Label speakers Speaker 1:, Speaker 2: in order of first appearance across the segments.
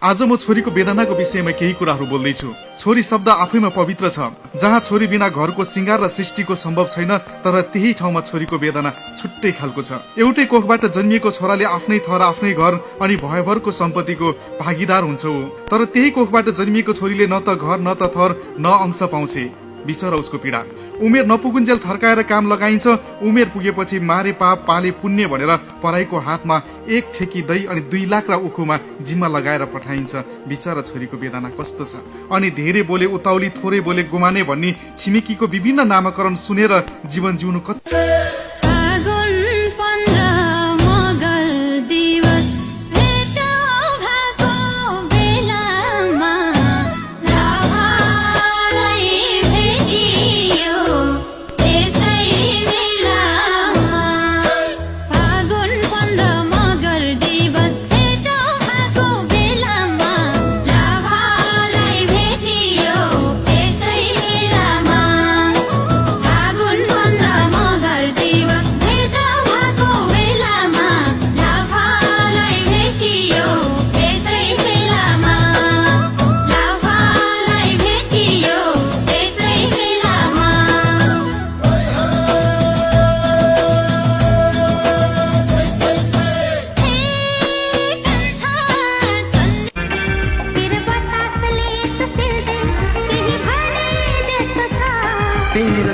Speaker 1: आज म छोरीको वेदनाको विषयमा केही कुराहरू बोल्दैछु। छोरी शब्द आफैमा पवित्र छ। जहाँ छोरी बिना घरको श्रृंगार र सृष्टिको सम्भव छैन, तर त्यही ठाउँमा छोरीको वेदना छुट्टै खालको छ। एउटै कोखबाट जन्मिएको छोराले आफ्नै थर, आफ्नै घर अनि भयभरको सम्पत्तिको भागीदार हुन्छ। तर त्यही कोखबाट जन्मिएको छोरीले न त घर, न त थर, न अंश पाउँछ। बिचरा उसको पीडा। उमेर नपुगुन्जेल थर्काएर काम लगाइन्छ। उमेर पुगेपछि मारे पाप पाले पुण्य भनेर पराईको हातमा 1 ठेकी दही अनि 2 लाख र उखुमा जिम्मा लगाएर पठाइन्छ। बिचरा छोरीको वेदना कस्तो छ। अनि धेरै बोले उताउली, थोरै बोले गुमाने भन्ने छिमेकीको विभिन्न नामकरण सुनेर जीवन जिउनु कति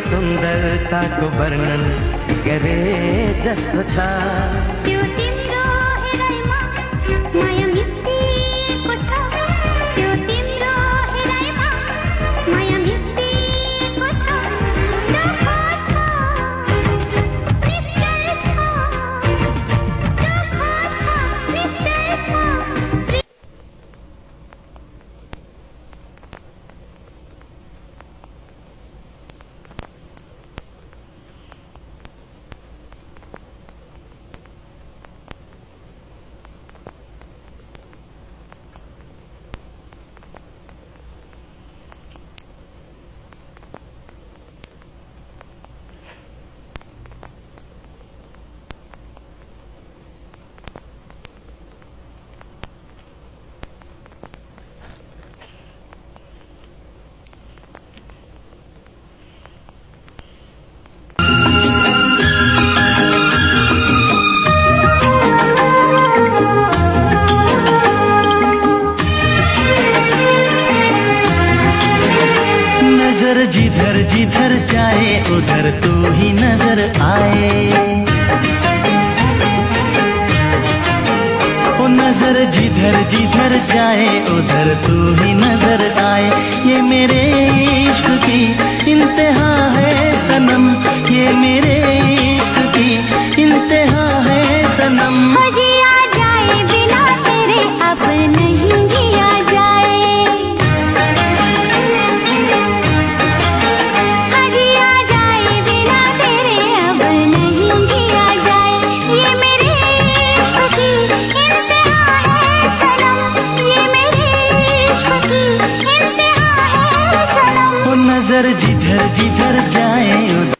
Speaker 2: सुन्दरताको वर्णन गरे जस्तो छ।
Speaker 3: त्यो तिम्रो हेराइमा माया मिसिएको छ। त्यो तिम्रो हेराइमा माया मिसिएको छ। दुःख छ, निश्चय छ। दुःख छ, निश्चय छ।
Speaker 2: जिधर जिधर जाए उधर तू ही नजर आए। ओ नजर जिधर जिधर जाए उधर तू ही नजर आए। ये मेरे इश्क की इंतहा है सनम। ये मेरे इश्क की इंतहा है सनम।
Speaker 3: जिया जाए बिना तेरे अब नहीं जिया जाए। जिया जाए बिना तेरे अब नहीं जिया जाए। ये मेरे इश्क की इंतहा है सनम। ये मेरे इश्क की इंतहा है सनम।
Speaker 2: ओ नजर जिधर जिधर जाए